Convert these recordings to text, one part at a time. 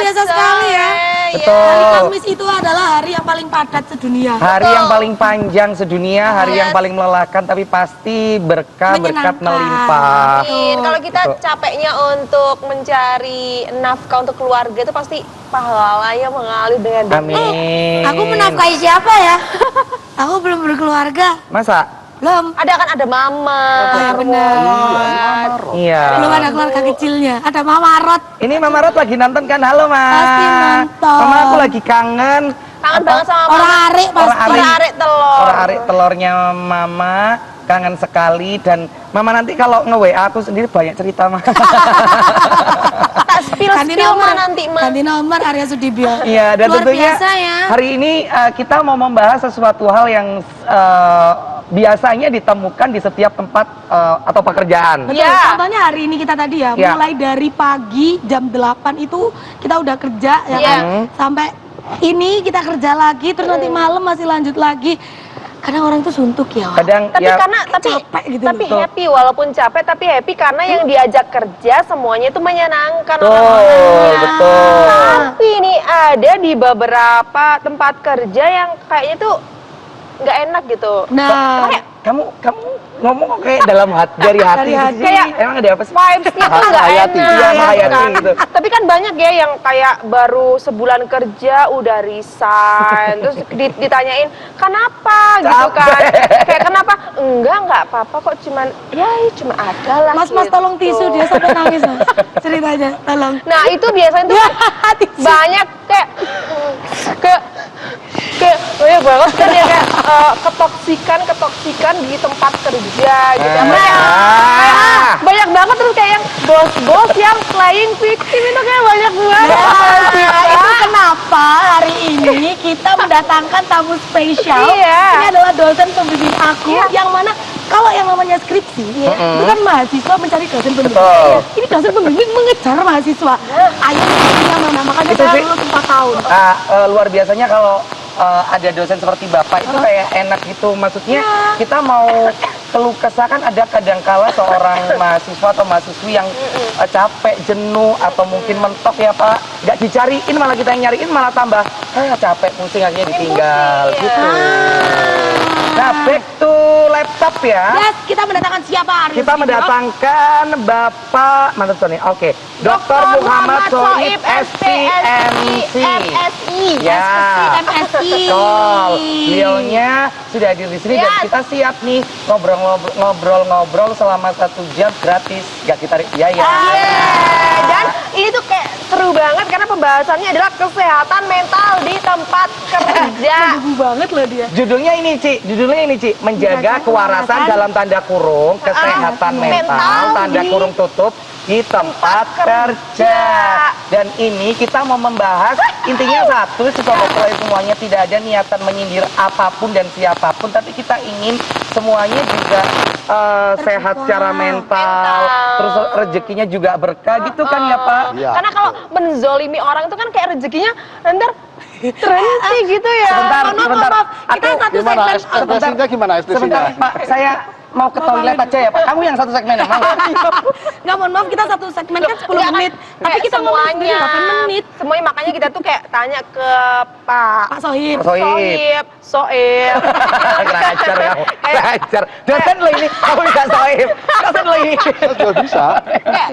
biasa sekali ya. Betul. Hari Kamis itu adalah hari yang paling padat sedunia. Hari yang paling panjang sedunia, hari yang paling melelahkan, tapi pasti berkah berkat melimpah. Amin. Kalau kita capeknya untuk mencari nafkah untuk keluarga itu pasti pahalanya mengalir dengan deras. Amin. Aku menafkahi siapa ya? Aku belum berkeluarga. Masa? Belum. Ada mama. Benar. Iya. Belum ada keluarga kecilnya. Ada Mama Rot. Ini Mama Rot lagi nonton kan? Halo, Ma. Pasti nonton. Mama, aku lagi kangen. Kangen banget sama Orang mama. Arik pasti. Orang Arik telur. Orang Arik telurnya Mama. Kangen sekali. Dan Mama nanti kalau nge-WA aku sendiri banyak cerita, Ma. Tak spill mah nanti mah. Ganti nomor Arya Sudibyo. Iya, dan Luar tentunya biasa ya. hari ini kita mau membahas sesuatu hal yang biasanya ditemukan di setiap tempat atau pekerjaan. Betul, Iya. contohnya hari ini kita tadi ya, Iya. mulai dari pagi jam 8 itu kita udah kerja ya Iya. kan. Sampai ini kita kerja lagi, terus nanti malam masih lanjut lagi. Kadang orang tuh suntuk ya, Wak. Kadang Tapi ya capek gitu tapi loh. happy walaupun capek tapi happy karena yang diajak kerja semuanya itu menyenangkan betul, orang-orangnya. betul. Tapi ini ada di beberapa tempat kerja yang kayaknya tuh nggak enak gitu. Nah, Kamu ngomong kok kayak dalam hati, dari hati, Dari hati. kayak emang ada apa sih? Vibes-nya tuh nggak Menghayati, enak. iya, menghayati kan? gitu. Tapi kan banyak ya yang kayak baru sebulan kerja udah resign, terus ditanyain kenapa gitu kan? Kayak kenapa? Nggak apa-apa kok, cuman cuma ada lah. Mas gitu. tolong tisu, dia sampai nangis Mas. Ceritanya, tolong. Nah itu biasanya tuh banyak kayak banyak banget kan ya kayak ketoksikan di tempat kerja gitu. Banyak banget terus kayak yang bos-bos yang playing victim itu kayak banyak banget. Nah, itu kenapa hari ini kita mendatangkan tamu spesial. Iya. Ini adalah dosen pembimbing aku yang mana kalau yang namanya skripsi itu kan mahasiswa mencari dosen pembimbing. Betul. Ini dosen pembimbing mengejar mahasiswa. Ayo skripsinya mana? Makanya Itu saya sih. lulus 4 tahun. Luar biasanya kalau ada dosen seperti Bapak itu kayak enak gitu. Maksudnya kita mau keluh kesah kan ada kadangkala seorang mahasiswa atau mahasiswi yang capek, jenuh atau mungkin mentok ya Pak. Nggak dicariin malah kita yang nyariin malah tambah capek, pusing akhirnya ditinggal gitu. Nah, back to laptop ya. Yes, kita mendatangkan siapa hari ini? Kita mendatangkan Bapak Oke, Dr. Muhammad Soib SPMC. MSI. Ya, MSI. betul. Beliaunya sudah hadir di sini dan kita siap nih ngobrol-ngobrol selama 1 jam gratis, nggak kita biaya. Dan ini tuh kayak seru banget karena pembahasannya adalah kesehatan mental di tempat kerja. Mendukung banget loh dia. Judulnya ini Ci, menjaga kewarasan dalam tanda kurung, kesehatan mental, tanda kurung tutup di tempat kerja. Dan ini kita mau membahas intinya satu, Sobat Play semuanya tidak ada niatan menyindir apapun dan siapapun, tapi kita ingin semuanya juga sehat secara mental, terus rezekinya juga berkah gitu kan ya Pak? Iya. Karena kalau menzolimi orang itu kan kayak rezekinya ntar terhenti gitu ya. Sebentar. Kita Aku- satu Gimana segmen. SPC-nya gimana Sebentar SPC-nya? Pak, saya mau ke toilet aja ya Pak. Kamu yang satu segmen ya, Mang? Nggak, mohon maaf, kita satu segmen kan 10 Enggak, menit. kan Tapi kayak kita ngomong sendiri 8 menit. Semuanya makanya kita tuh kayak tanya ke Pak Pak Sohib. Soib. Kurang ajar kamu, kurang ajar. Dosen lo ini, kamu bisa Soib. Dosen lo ini. Juga bisa.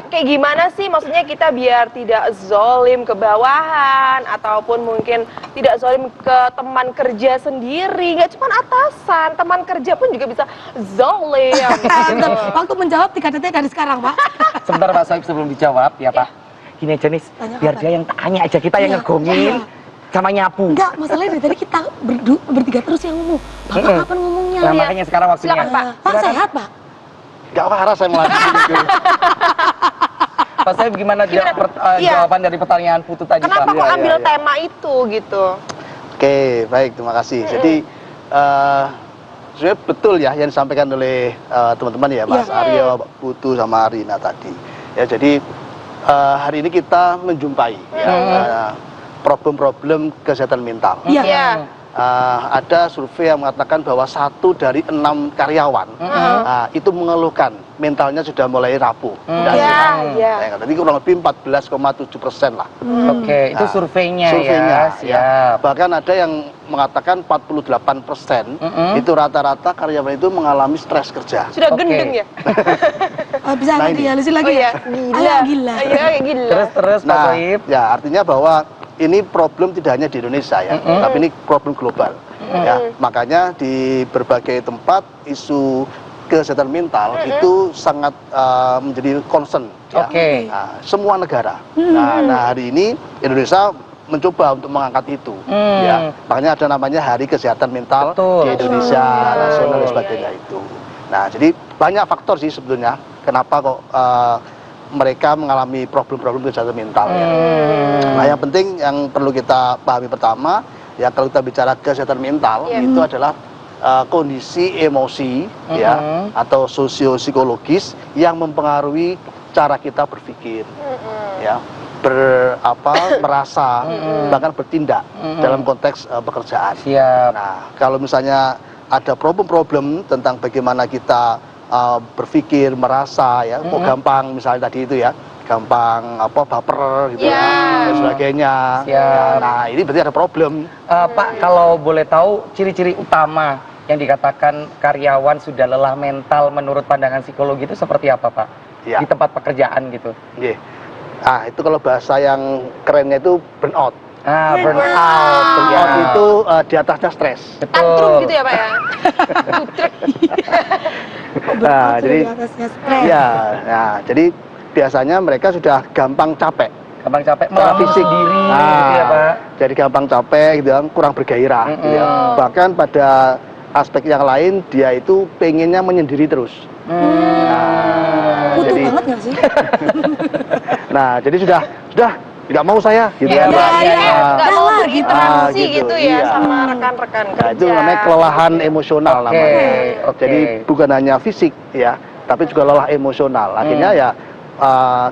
Kayak gimana sih maksudnya kita biar tidak zolim ke bawahan ataupun mungkin tidak zolim ke teman kerja sendiri, nggak cuma atasan, teman kerja pun juga bisa zolim. Bentar, waktu menjawab 3 detik dari sekarang, Pak. Sebentar Pak Soib sebelum dijawab ya Pak. Gini aja nih, Tanya biar apa? dia yang tanya aja, kita yang Iya, ngegongin sama nyapu. Enggak, masalahnya dari tadi kita bertiga terus yang ngomong. Bapak kapan ngomongnya? Nah, makanya sekarang waktunya. Silakan, Pak. Pak sehat, Pak? Gak waras saya melanjutkan itu. Pak Soib gimana Iya. jawaban dari pertanyaan Putu tadi Kenapa Pak? kok Iya, ambil iya. tema itu gitu? Oke, baik, terima kasih. Jadi sebenarnya betul ya yang disampaikan oleh teman-teman ya, Mas Aryo, Pak Putu sama Rina tadi. Ya, jadi hari ini kita menjumpai ya, problem-problem kesehatan mental. Iya. Iya. ada survei yang mengatakan bahwa 1 dari 6 karyawan itu mengeluhkan mentalnya sudah mulai rapuh. Jadi kurang lebih 14,7% lah. Oke, itu surveinya surveinya ya. Siap. Bahkan ada yang mengatakan 48% itu rata-rata karyawan itu mengalami stres kerja. Sudah Oke. gendeng ya? Bisa Nah, nggak ini. dialisin lagi? Oh iya, Ayo, gila. Ayo, gila. Terus Pak Nah, Soib. ya artinya bahwa ini problem tidak hanya di Indonesia ya, tapi ini problem global. Ya, makanya di berbagai tempat isu kesehatan mental itu sangat menjadi concern. Ya. Oke. Nah, semua negara. Nah, hari ini Indonesia mencoba untuk mengangkat itu. Ya, makanya ada namanya Hari Kesehatan Mental Betul. di Indonesia, nasional dan Iya, sebagainya itu. Nah, jadi banyak faktor sih sebetulnya kenapa kok mereka mengalami problem-problem kesehatan mental ya. Nah, yang penting yang perlu kita pahami pertama ya, kalau kita bicara kesehatan mental itu adalah kondisi emosi ya atau sosio-psikologis yang mempengaruhi cara kita berpikir ya, merasa bahkan bertindak dalam konteks pekerjaan. Siap. Nah, kalau misalnya ada problem-problem tentang bagaimana kita berpikir, merasa ya, kok gampang misalnya tadi itu ya, gampang baper gitu ya, dan sebagainya. Siap. Nah, ini berarti ada problem. Pak, kalau boleh tahu ciri-ciri utama yang dikatakan karyawan sudah lelah mental menurut pandangan psikologi itu seperti apa, Pak? Ya. Di tempat pekerjaan gitu. Nggih. Ah, itu kalau bahasa yang kerennya itu burnout. Burnout. Burnout itu di atasnya stres. Tantrum gitu ya Pak ya? Nah, jadi di atasnya stres. ya, nah, jadi biasanya mereka sudah gampang capek. Gampang capek, Secara melawan fisik. diri gitu ya, Pak. Jadi gampang capek gitu ya, kurang bergairah gitu ya. Bahkan pada aspek yang lain dia itu pengennya menyendiri terus. Nah, Butuh jadi banget nggak sih? nah, jadi sudah tidak mau saya gitu Iya, kan. Pak. Iya, iya. Nggak mau Kalah berinteraksi gitu, gitu ya iya. sama rekan-rekan kerja. Nah, itu namanya kelelahan emosional Oke, namanya. oke. Jadi bukan hanya fisik ya, tapi juga lelah emosional. Akhirnya ya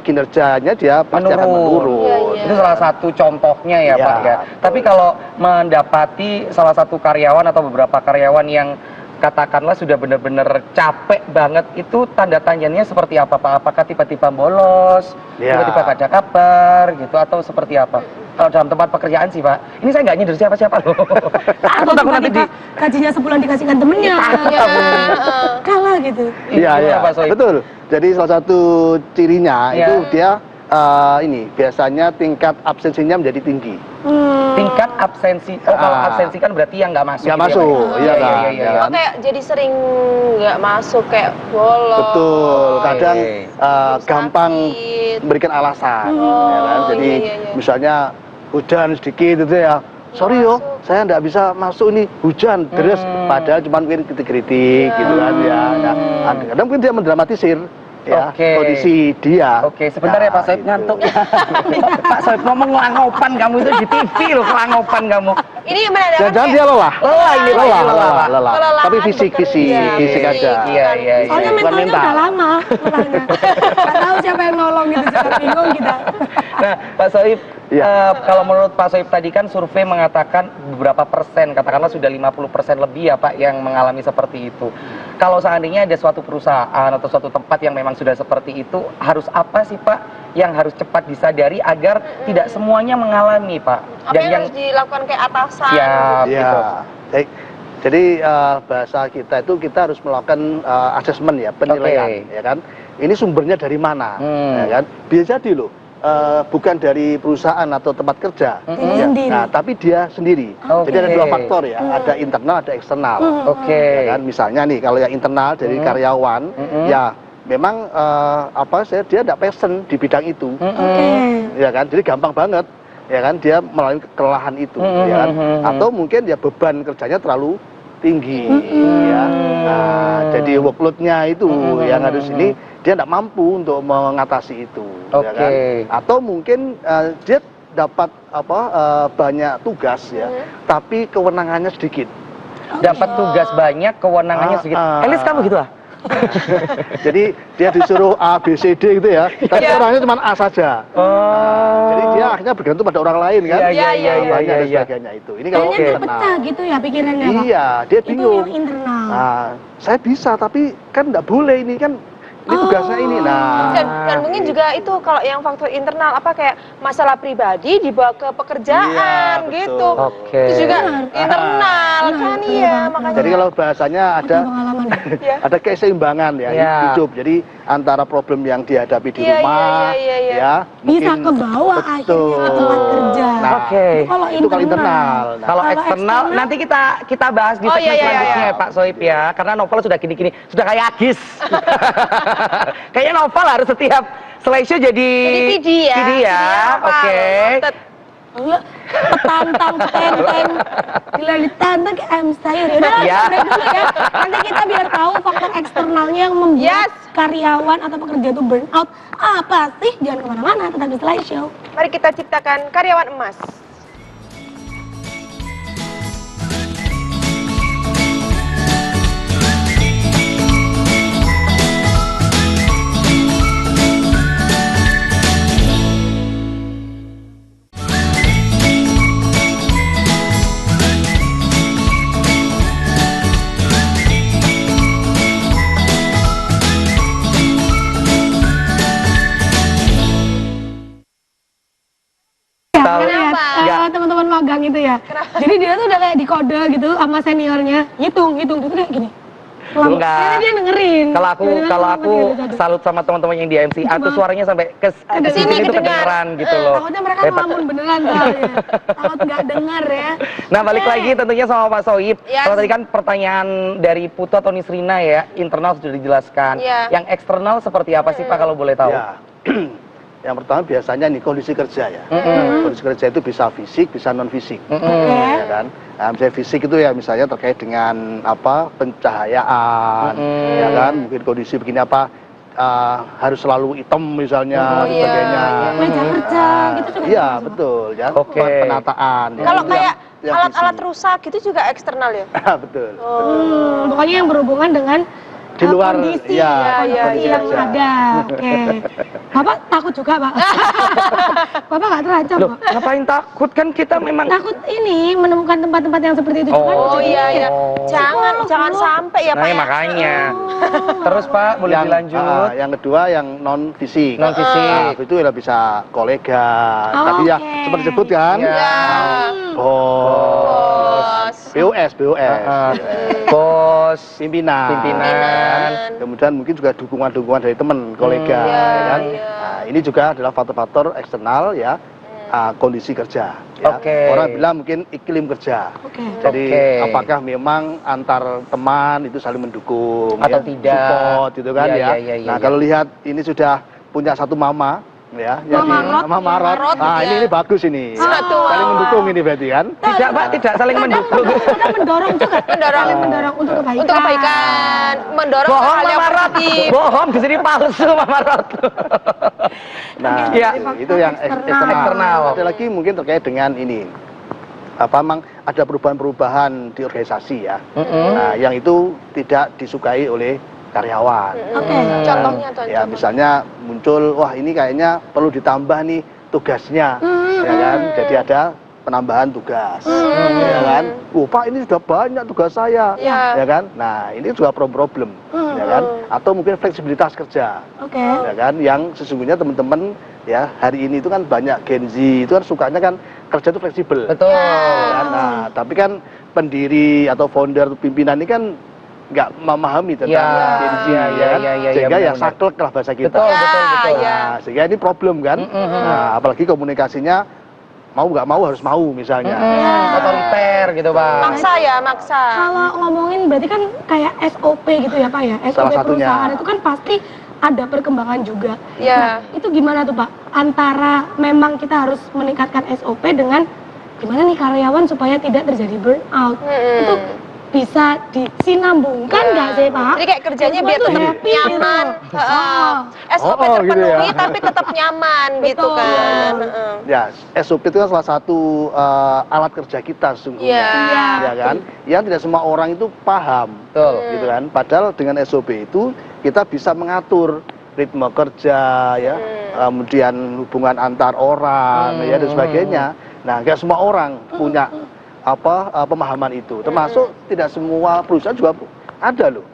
kinerjanya dia pasti akan menurun. Iya, iya. Itu salah satu contohnya ya, Iya, Pak ya. betul. Tapi kalau mendapati salah satu karyawan atau beberapa karyawan yang katakanlah sudah benar-benar capek banget, itu tanda tanyanya seperti apa, Pak? Apakah tiba-tiba bolos, Iya. tiba-tiba gak ada kabar gitu, atau seperti apa? Kalau dalam tempat pekerjaan sih, Pak. Ini saya nggak nyindir siapa-siapa loh. Atau Takut nanti tiba-tiba gajinya sebulan dikasihkan temennya. Kalah gitu. Iya, iya, Pak Soib? betul. Jadi salah satu cirinya Iya. itu dia ini biasanya tingkat absensinya menjadi tinggi. Tingkat absensi. Oh, kalau absensi kan berarti yang nggak masuk. Nggak gitu ya, masuk, Pak? iya kan? Iya, iya. Oh, kayak jadi sering nggak masuk, kayak bolos. Betul. Kadang Sakit. gampang memberikan alasan. Ya kan? Jadi iya, iya. misalnya hujan sedikit itu ya. Sorry yo, saya nggak bisa masuk ini hujan terus, padahal cuma mungkin kritik-kritik gitu kan ya. Nah, kadang mungkin dia mendramatisir ya Oke. kondisi dia. Oke, sebentar ya Pak Soib, gitu. ngantuk ya. Pak Soib ngomong kelangopan kamu itu di TV loh, kelangopan kamu. Ini menandakan Jangan dia lelah. Lelah ini, Pak, ini lelah. Kelelahan Tapi fisik bekerja. fisik aja. Iya, iya, iya. Soalnya Bukan mentalnya mental. udah lama lelahnya. Nggak tahu siapa yang nolong gitu, suka bingung kita. Nah, Pak Soib, Iya. kalau menurut Pak Soib tadi kan survei mengatakan beberapa persen, katakanlah sudah 50% lebih ya Pak yang mengalami seperti itu. Kalau seandainya ada suatu perusahaan atau suatu tempat yang memang sudah seperti itu, harus apa sih Pak yang harus cepat disadari agar tidak semuanya mengalami Pak? Apa yang harus dilakukan kayak atasan? Siap Ya, gitu. baik. Jadi bahasa kita itu kita harus melakukan asesmen ya, penilaian, ya kan. Ini sumbernya dari mana, ya kan? Bisa jadi loh, bukan dari perusahaan atau tempat kerja, Diri ya. sendiri. Nah, tapi dia sendiri. Jadi ada dua faktor ya, ada internal, ada eksternal. Oke. Ya kan? Misalnya nih, kalau yang internal dari karyawan, ya memang dia tidak passion di bidang itu, Oke. ya kan. Jadi gampang banget, ya kan, dia melalui kelelahan itu, ya kan. Atau mungkin ya beban kerjanya terlalu tinggi, ya. Nah, jadi workload-nya itu yang harus ini dia tidak mampu untuk mengatasi itu, ya kan. Oke. Atau mungkin dia dapat banyak tugas ya, tapi kewenangannya sedikit. Dapat tugas banyak, kewenangannya sedikit. Elis kamu gitu ah? Jadi dia disuruh A, B, C, D gitu ya, tapi Iya. orangnya cuma A saja. Jadi dia akhirnya bergantung pada orang lain kan. Iya, iya, Banyak dan iya. sebagainya itu. Ini kalau Kayaknya dia internal. pecah gitu ya pikirannya, Pak. Iya, dia Itu bingung. yang internal. Nah, saya bisa tapi kan nggak boleh ini kan. Ini tugasnya ini. Nah, Dan mungkin juga itu kalau yang faktor internal apa kayak masalah pribadi dibawa ke pekerjaan Iya, gitu. betul. Oke. Itu juga Benar. internal Benar, kan benar iya banget. makanya. jadi kalau bahasanya ada Ada pengalaman. Ya. ada keseimbangan ya Iya. hidup. Jadi antara problem yang dihadapi di Iya, rumah, iya. ya Bisa mungkin- ke bawah Betul. akhirnya ke tempat kerja. Nah, Oke. Itu itu kalau internal. Nah, Kalau Kalau eksternal eksternal- nanti kita bahas di Oh, segmen iya, iya, selanjutnya iya. ya Pak Soib ya. Karena novel sudah gini-gini, sudah kayak Agis. Kayaknya novel harus setiap slideshow jadi PD ya. PD ya. Apa? Oke. Noted. Enggak, petantang, petenteng, bila ditantang kayak ayam sayur. Yaudah, Ya. kita break dulu ya. Nanti kita biar tahu faktor eksternalnya yang membuat Yes. karyawan atau pekerja itu burn out. Apa sih? Jangan kemana-mana, tetap di slideshow. Mari kita ciptakan karyawan emas. Ya, Tahu. makanya Kenapa? ya, teman-teman magang itu ya. Jadi dia tuh udah kayak di kode gitu sama seniornya, hitung itu kayak gini. Lama. Enggak. Akhirnya dia dengerin. Kalau aku Dia dengerin. salut sama teman-teman yang di MCA tuh Banget. suaranya sampai ke Ke sini sini tuh kedengar. kedengeran gitu loh. Takutnya mereka Hebat. ngelamun beneran soalnya. Takut nggak dengar ya. Nah balik Oke. lagi tentunya sama Pak Soib. Yes. Kalau tadi kan pertanyaan dari Putu atau Nisrina ya, internal sudah dijelaskan. Iya. Yang eksternal seperti apa sih Pak kalau boleh tahu? ya. Yang pertama biasanya nih kondisi kerja ya. Mm-mm. Kondisi kerja itu bisa fisik, bisa non fisik. Mm-mm. Oke. Ya kan? Nah, misalnya fisik itu ya misalnya terkait dengan apa pencahayaan, Mm-mm. ya kan? Mungkin kondisi begini apa harus selalu hitam misalnya, Oh, dan iya, sebagainya. iya. Meja kerja gitu juga. Iya termasuk. betul ya. Oke. Penataan. ya. Kalau Itu kayak yang alat-alat fisik. rusak gitu juga eksternal ya? Betul. Pokoknya yang berhubungan dengan Di luar, kondisi, ya, kondisi iya, yang iya. ada. Oke. Bapak takut juga, Pak? Bapak nggak terancam, Loh, Pak? ngapain takut kan kita memang Takut ini menemukan tempat-tempat yang seperti itu juga. Oh Jadi iya mikir, iya. Jangan Psikolog. sampai ya Pak Nah, ya. makanya. Oh. Terus Pak, boleh yang, dilanjut? yang kedua yang non fisik. Non fisik. Itu ya bisa kolega. Oh, Tadi ya oke. seperti disebut kan. Iya. Ya. Bos. BOS. Bos, Pimpinan. pimpinan. Kemudian mungkin juga dukungan-dukungan dari teman, kolega, Iya, ya kan. iya. Nah, ini juga adalah faktor-faktor eksternal ya, kondisi kerja. Ya. Oke. Orang bilang mungkin iklim kerja. Oke. Jadi Oke. apakah memang antar teman itu saling mendukung Atau ya, tidak. support gitu kan Iya, ya. iya, iya, Nah, iya. kalau lihat ini sudah punya satu mama ya, Mama Rot. Rot, Nah, ya. ini bagus ini. Satu Saling mama. mendukung ini berarti kan? Tidak Pak, tidak saling mendukung. Kadang mendorong juga. Mendorong. Saling mendorong untuk kebaikan. Untuk kebaikan, mendorong Bohong hal yang Mama Rot, positif. bohong di sini palsu Mama Rot. Nah, Iya. itu yang Eksternal. Ada lagi mungkin terkait dengan ini. Apa memang ada perubahan-perubahan di organisasi ya. Mm-mm. Nah, yang itu tidak disukai oleh karyawan. Oke. Contohnya, Ya, misalnya muncul, wah ini kayaknya perlu ditambah nih tugasnya, ya kan? Jadi ada penambahan tugas, ya kan? Oh Pak, ini sudah banyak tugas saya, Iya. ya kan? Nah, ini juga problem, ya kan? Atau mungkin fleksibilitas kerja, Oke. ya kan? Yang sesungguhnya teman-teman ya hari ini itu kan banyak Gen Z itu kan sukanya kan kerja itu fleksibel. Betul. Ya kan? Nah, tapi kan pendiri atau founder atau pimpinan ini kan nggak memahami tentang Ya, Gen Z, ya, ya ya, kan? ya, ya, Sehingga ya benar-benar. saklek lah bahasa kita. Betul, betul, betul. Ya. Nah, sehingga ini problem kan. Nah, apalagi komunikasinya mau nggak mau harus mau misalnya. Otoriter gitu Pak. Maksa ya, maksa. Kalau ngomongin berarti kan kayak SOP gitu ya Pak ya. SOP Salah satunya. perusahaan itu kan pasti ada perkembangan juga. Ya. Nah, itu gimana tuh Pak? Antara memang kita harus meningkatkan SOP dengan gimana nih karyawan supaya tidak terjadi burnout. Itu bisa disinambungkan nggak sih Pak? Jadi kayak kerjanya Semua biar tuh tetap happy nyaman, gitu. Oh. SOP gitu terpenuhi ya. tapi tetap nyaman gitu Betul. kan. Ya, SOP itu kan salah satu alat kerja kita sesungguhnya. Iya. Ya kan? Yang tidak semua orang itu paham. Betul. Gitu kan. Padahal dengan SOP itu kita bisa mengatur ritme kerja ya, kemudian hubungan antar orang ya dan sebagainya. Nah, nggak semua orang punya pemahaman itu. Termasuk tidak semua perusahaan juga ada loh.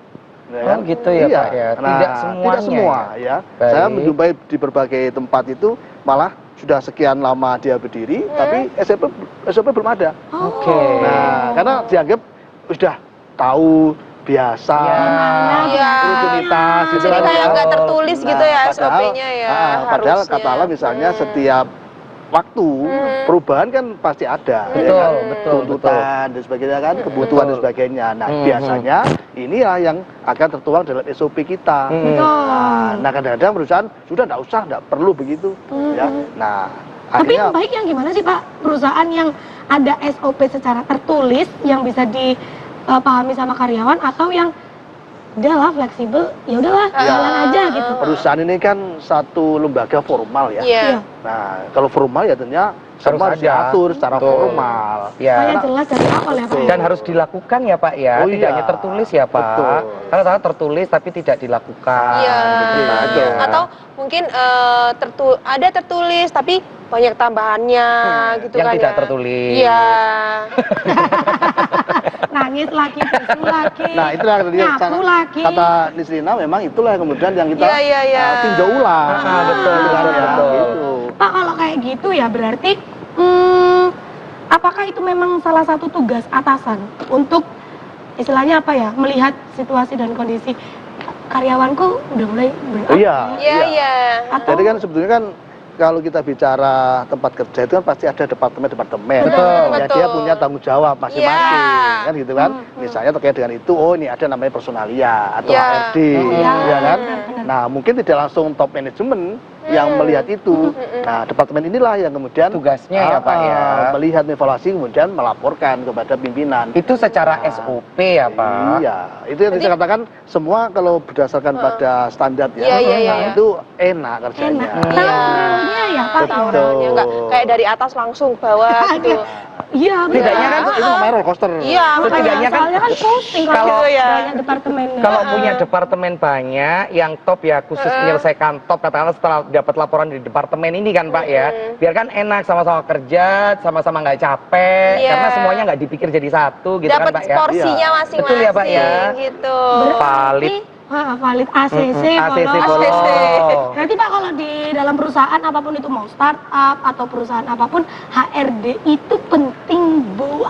Ya Oh, gitu ya, iya. Pak, ya. Nah, Tidak semuanya tidak semua ya. Baik. Saya menjumpai di berbagai tempat itu malah sudah sekian lama dia berdiri, tapi SOP belum ada. Oke. Nah, karena dianggap sudah tahu biasa, Iya. rutinitas gitu Jadi kan kayak ya. nggak tertulis gitu ya padahal- SOP-nya ya. padahal harusnya. katakanlah misalnya setiap waktu perubahan kan pasti ada, Betul, ya kan? betul, Tuntutan dan sebagainya kan, kebutuhan dan Betul. sebagainya. Nah, biasanya inilah yang akan tertuang dalam SOP kita. Betul. Nah, kadang-kadang perusahaan sudah nggak usah, nggak perlu begitu, ya. Nah, Tapi yang akhirnya baik yang gimana sih Pak? Perusahaan yang ada SOP secara tertulis yang bisa dipahami sama karyawan atau yang udahlah fleksibel, ya udahlah jalan aja gitu. perusahaan ini kan satu lembaga formal ya. Iya. Nah, kalau formal ya tentunya semua harus ada. diatur secara Betul. formal. Ya. Supaya jelas dari awal ya Pak. Dan harus dilakukan ya Pak ya, Oh, tidak iya. hanya tertulis ya Pak. Betul. Karena salah tertulis tapi tidak dilakukan. Iya. gitu kan, ya. Atau mungkin ada tertulis tapi banyak tambahannya gitu yang kan tidak ya. tertulis. Iya. Nangis lagi, bisu lagi. Nah, itulah tadi nyapu lagi. kata Nisrina memang itulah yang kemudian yang kita Iya. tinjau ulang. Betul, Gitu kan, ya, betul. gitu. Pak kalau kayak gitu ya berarti apakah itu memang salah satu tugas atasan untuk istilahnya apa ya melihat situasi dan kondisi karyawanku udah mulai Iya. Iya. Atau Jadi kan sebetulnya kan kalau kita bicara tempat kerja itu kan pasti ada departemen-departemen. Betul, Ya, betul. dia punya tanggung jawab masing-masing, Iya. kan gitu kan. Misalnya terkait dengan itu, oh ini ada namanya personalia atau Iya. HRD, Iya, ya kan. benar. Nah, mungkin tidak langsung top manajemen yang melihat itu. Nah, departemen inilah yang kemudian Tugasnya ya, Pak, ya. melihat evaluasi kemudian melaporkan kepada pimpinan. Itu secara SOP ya Pak. Iya, itu yang saya katakan semua kalau berdasarkan pada standar ya, Iya. nah itu enak kerjanya. enak. Tahu ya Pak. Betul. Ya, enggak kayak dari atas langsung bawah gitu. Iya, Setidaknya kan itu namanya roller coaster. Iya, Setidaknya kan soalnya kan pusing kalau- kalau ya. banyak departemennya. Kalau punya departemen banyak, yang top ya khusus menyelesaikan top katakanlah setelah dapat laporan dari departemen ini kan Pak ya, biar kan enak sama-sama kerja, sama-sama nggak capek, Iya. karena semuanya nggak dipikir jadi satu gitu Dapat kan Pak ya. porsinya Iya. masing-masing Betul ya, Pak, ya. gitu. Valid. Valid ACC, ACC follow. follow. Berarti Pak kalau di dalam perusahaan apapun itu mau startup atau perusahaan apapun HRD itu penting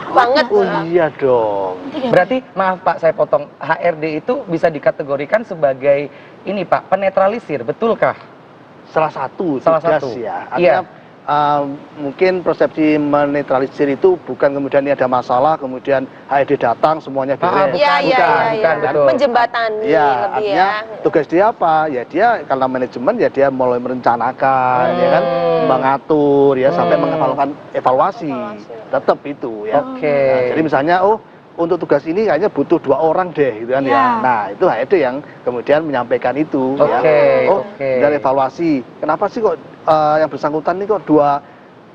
Banget. Oh iya dong. Penting ya, Pak? Berarti maaf Pak saya potong, HRD itu bisa dikategorikan sebagai ini Pak, penetralisir, betulkah? Salah satu Salah tugas satu. ya. Iya. Artinya mungkin persepsi menetralisir itu bukan kemudian ini ada masalah, kemudian HRD datang semuanya beres. Iya, bukan, betul. Menjembatani Iya, lebih artinya ya. tugas dia apa? Ya dia karena manajemen ya dia mulai merencanakan, ya kan, mengatur, ya sampai mengevaluasi evaluasi. Tetap itu ya. Oke. Nah, jadi misalnya untuk tugas ini kayaknya butuh 2 orang deh gitu kan Ya. ya. Nah, itu HRD yang kemudian menyampaikan itu ya. Oke, Oh, oke. dan evaluasi. Kenapa sih kok yang bersangkutan ini kok 2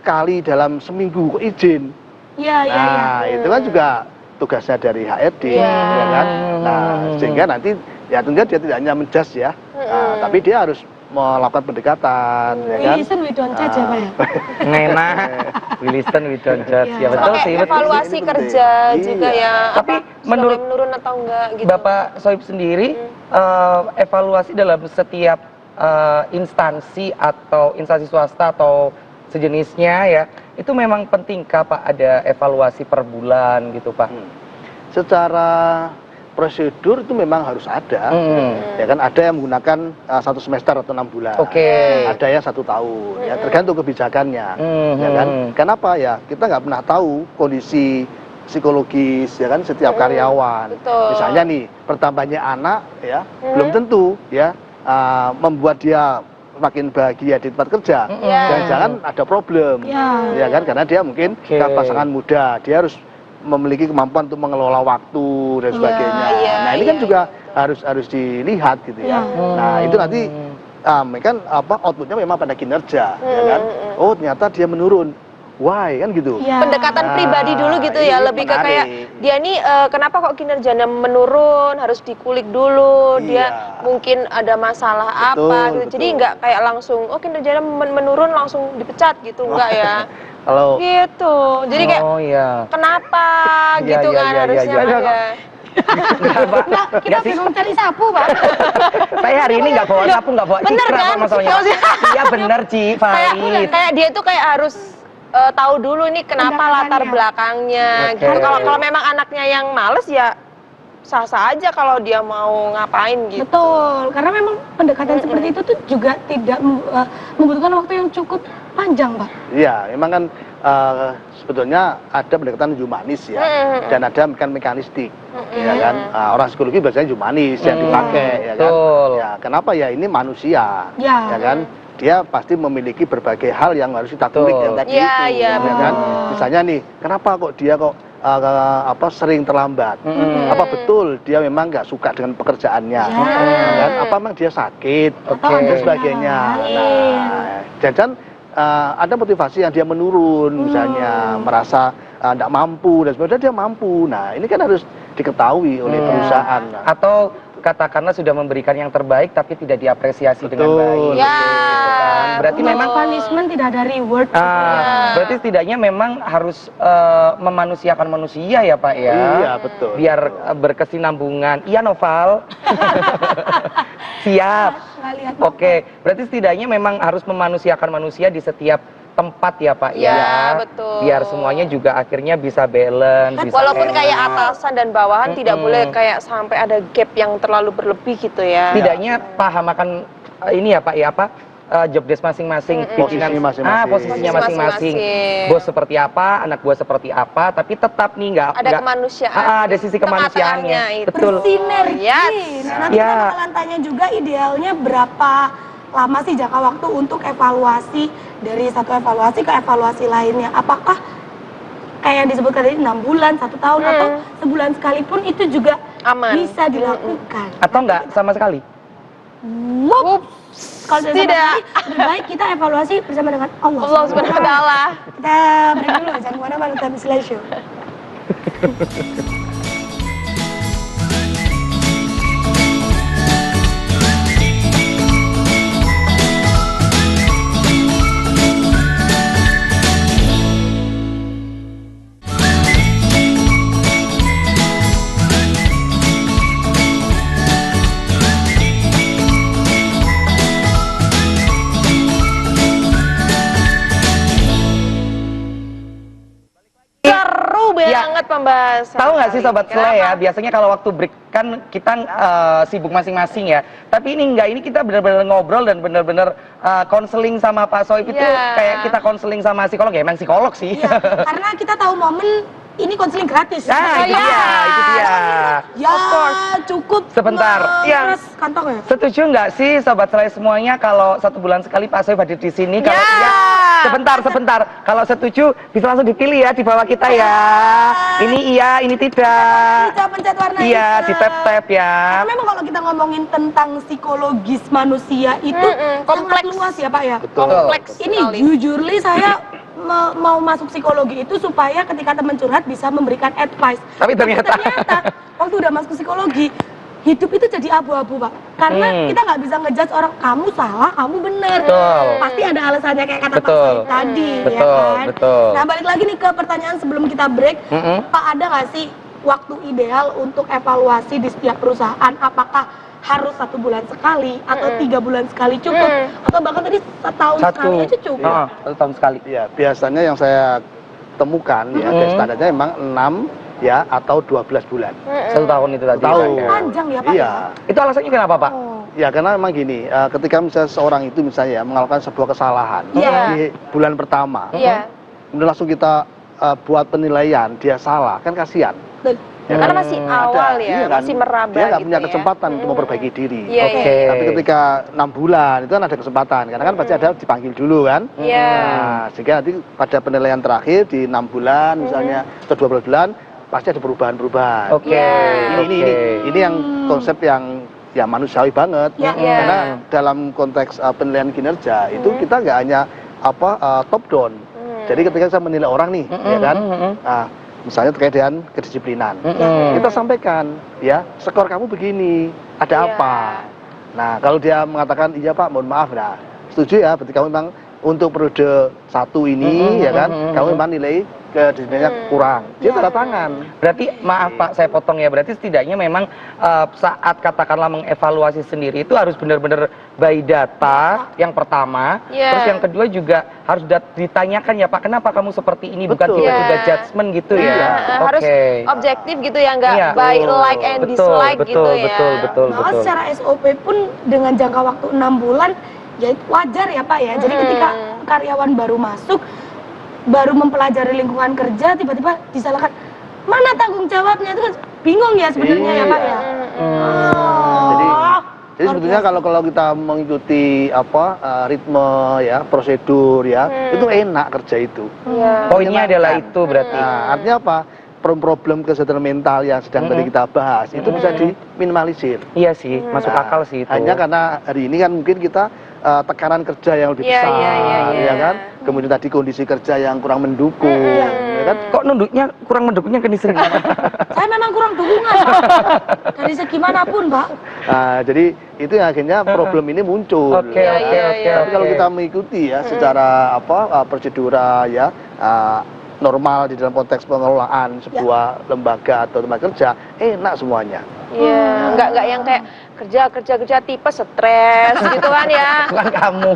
kali dalam seminggu kok izin? Iya, iya, iya. Nah, itu kan juga tugasnya dari HRD, Iya. ya kan? Nah, sehingga nanti ya tentunya dia tidak hanya menjas ya, tapi dia harus melakukan pendekatan, ya We kan? listen, we don't judge ya Pak ya. Nena, we listen, we don't judge. Iya. Ya betul Pakai sih, betul. evaluasi Ini kerja penting. juga Iya. ya. Tapi Apa, sudah menurut mulai menurun atau enggak gitu. Bapak Soib sendiri, evaluasi dalam setiap instansi atau instansi swasta atau sejenisnya ya, itu memang pentingkah Pak ada evaluasi per bulan gitu Pak? Secara prosedur itu memang harus ada, ya kan? Ada yang menggunakan 1 semester atau 6 bulan. Oke. Ada yang 1 tahun, ya tergantung kebijakannya, ya kan? Mhm. Kenapa ya? Kita nggak pernah tahu kondisi psikologis, ya kan? Setiap karyawan. Betul. Misalnya nih, bertambahnya anak, ya, belum tentu, ya, membuat dia makin bahagia di tempat kerja. Iya. Jangan-jangan ada problem, Iya. ya kan? Karena dia mungkin Oke. pasangan muda, dia harus memiliki kemampuan untuk mengelola waktu dan sebagainya. iya, Nah ini kan iya, juga harus dilihat gitu ya. Nah itu nanti kan outputnya memang pada kinerja, ya kan? Oh ternyata dia menurun. Why kan gitu. Iya. Pendekatan pribadi dulu gitu ini ya, lebih ke menarik. kayak dia nih kenapa kok kinerjanya menurun, harus dikulik dulu, dia Iya. mungkin ada masalah Betul, apa gitu. Jadi betul. nggak kayak langsung oh kinerjanya menurun langsung dipecat gitu, enggak ya. Kalau Gitu. Jadi kayak Oh iya. kenapa Iya, gitu iya, kan iya, harusnya iya, iya. kan ya. Enggak, Pak. Nah, kita Enggak sih. bingung cari sapu, Pak. Saya hari ini nggak bawa sapu, nggak bawa Bener cikra kan? Pak, masalahnya. Maksudnya- Iya bener, Ci, valid. Kayak dia tuh kayak harus tahu dulu ini kenapa latar Pendekatannya. belakangnya Oke. gitu. Kalau memang anaknya yang males ya sah-sah aja kalau dia mau ngapain gitu. Betul, karena memang pendekatan seperti itu tuh juga tidak membutuhkan waktu yang cukup panjang, Pak. iya, memang kan sebetulnya ada pendekatan humanis ya, dan ada mekanistik, ya kan. Orang psikologi biasanya humanis yang dipakai, ya kan. Betul. Ya, kenapa ya ini manusia, Ya. ya kan. Dia pasti memiliki berbagai hal yang harus kita kulik Betul. yang tadi Iya, itu, iya, ya kan. betul. Misalnya nih, kenapa kok dia kok sering terlambat? Apa betul dia memang nggak suka dengan pekerjaannya? Ya kan? Apa memang dia sakit? Oke. Dan sebagainya. Nah, dan ada motivasi yang dia menurun, misalnya merasa tidak mampu dan sebagainya, dia mampu. Nah, ini kan harus diketahui oleh perusahaan. Nah, Atau katakanlah sudah memberikan yang terbaik tapi tidak diapresiasi dengan Betul. baik. Ya. Gitu kan. Berarti Untuk memang punishment tidak ada reward. berarti setidaknya memang harus memanusiakan manusia ya Pak ya. Iya, betul. Biar berkesinambungan. Iya Noval. Siap. Nggak lihat Oke, berarti setidaknya memang harus memanusiakan manusia di setiap tempat ya Pak ya. Ya, betul. Biar semuanya juga akhirnya bisa balance, bisa Walaupun enak. kayak atasan dan bawahan tidak boleh kayak sampai ada gap yang terlalu berlebih gitu ya. Setidaknya paham akan ini ya Pak ya apa job desk masing-masing, Posisinya masing-masing. posisinya masing-masing. Masing-masing. Bos seperti apa, anak buah seperti apa, tapi tetap nih Ada kemanusiaan. ada sisi kemanusiaannya. Tengah-tengahnya itu. Betul. Bersinergi. Yes. Nah, nanti Ya. kita bakalan tanya juga idealnya berapa lama sih jangka waktu untuk evaluasi dari satu evaluasi ke evaluasi lainnya. Apakah kayak yang disebutkan tadi 6 bulan, 1 tahun atau sebulan sekalipun itu juga Aman. bisa dilakukan. Atau enggak sama sekali? Wup. Kalau tidak sama Tidak. sekali, lebih baik kita evaluasi bersama dengan Allah. Allah Subhanahu wa taala. Kita break dulu, jangan kemana-mana, kita habis live show. Seru banget pembahasan. Tahu nggak sih kali Sobat ini. Sele ya, Kenapa? biasanya kalau waktu break kan kita sibuk masing-masing ya. Tapi ini enggak, ini kita benar-benar ngobrol dan benar-benar konseling sama Pak Soib itu Iya. kayak kita konseling sama psikolog ya, emang psikolog sih. Iya, karena kita tahu momen ini konseling gratis. Nah, itu iya. dia, itu dia. Ya, cukup Sebentar. Iya. ngeperes kantong ya. Setuju nggak sih Sobat Sele semuanya kalau 1 bulan sekali Pak Soib hadir di sini? Kalau Ya. iya, sebentar. Kalau setuju bisa langsung dipilih ya di bawah kita ya. Ini iya, ini tidak. Kita pencet warna Iya, hitam. di tap-tap ya. Karena memang kalau kita ngomongin tentang psikologis manusia itu sangat kompleks. luas ya Pak ya. Betul. Kompleks Ini sekali. jujurly saya mau masuk psikologi itu supaya ketika teman curhat bisa memberikan advice. Tapi ternyata- waktu udah masuk psikologi, hidup itu jadi abu-abu Pak. Karena kita nggak bisa ngejudge orang, kamu salah, kamu bener. Betul. Pasti ada alasannya kayak kata Pak Betul. Soib tadi, ya Betul, kan? betul. Nah balik lagi nih ke pertanyaan sebelum kita break, Pak ada nggak sih waktu ideal untuk evaluasi di setiap perusahaan? Apakah harus 1 bulan sekali atau 3 bulan sekali cukup? Atau bahkan tadi setahun sekali aja cukup? Ah, 1 tahun sekali. Ya, biasanya yang saya temukan ya, standarnya memang 6 ya atau 12 bulan. 1 tahun itu tadi. Tahun. Pak, ya. Panjang ya Pak? Iya. Itu alasannya kenapa Pak? Oh. Ya karena memang gini, ketika misalnya seorang itu misalnya ya, melakukan sebuah kesalahan Iya. di bulan pertama, Iya. kemudian langsung kita buat penilaian dia salah, kan kasihan. Dan Karena masih awal Ada, ya, iya kan? masih meraba Dia nggak gitu punya ya. kesempatan untuk memperbaiki diri. Iya, Oke. iya. Tapi ketika 6 bulan itu kan ada kesempatan, karena kan pasti ada dipanggil dulu kan. Iya. Nah, sehingga nanti pada penilaian terakhir di 6 bulan misalnya atau 12 bulan pasti ada perubahan-perubahan. Oke. Ini yang konsep yang ya manusiawi banget. Ya. Karena dalam konteks penilaian kinerja itu kita nggak hanya top down. Jadi ketika saya menilai orang nih, ya kan, nah, misalnya terkait dengan kedisiplinan, kita sampaikan, ya skor kamu begini, ada apa? Nah kalau dia mengatakan iya Pak, mohon maaf, nah setuju ya, berarti kamu memang untuk periode 1 ini, ya kan, kamu memang nilai kedisiplinannya kurang, dia tanda tangan. Berarti maaf Pak, saya potong ya. Berarti setidaknya memang saat katakanlah mengevaluasi sendiri itu harus benar-benar by data yang pertama. Terus yang kedua juga harus ditanyakan ya Pak, kenapa kamu seperti ini? Bukan tiba-tiba judgement gitu ya. Harus objektif gitu ya, nggak by like and dislike gitu ya. Betul. Maka secara SOP pun dengan jangka waktu 6 bulan, ya itu wajar ya Pak ya. Jadi ketika karyawan baru masuk, baru mempelajari lingkungan kerja, tiba-tiba disalahkan, mana tanggung jawabnya, itu kan bingung ya sebenarnya ya Pak ya. Jadi sebetulnya kalau kita mengikuti ritme ya, prosedur ya, itu enak kerja itu. Poinnya adalah itu berarti. Nah, artinya apa? Problem kesehatan mental yang sedang tadi kita bahas itu bisa diminimalisir. Iya sih, masuk akal sih itu. Hanya karena hari ini kan mungkin kita tekanan kerja yang lebih besar, ya kan? Kemudian tadi kondisi kerja yang kurang mendukung, ya kan? Kok nunduknya kurang mendukungnya ke istri? Saya memang kurang dukungan Pak, dari segi manapun Pak. Nah, jadi itu yang akhirnya problem ini muncul. Oke. Tapi kalau kita mengikuti ya secara prosedural ya normal di dalam konteks pengelolaan sebuah lembaga atau tempat kerja, enak semuanya. Iya, nggak yang kayak kerja tipes stres gitu kan ya. Bukan kamu.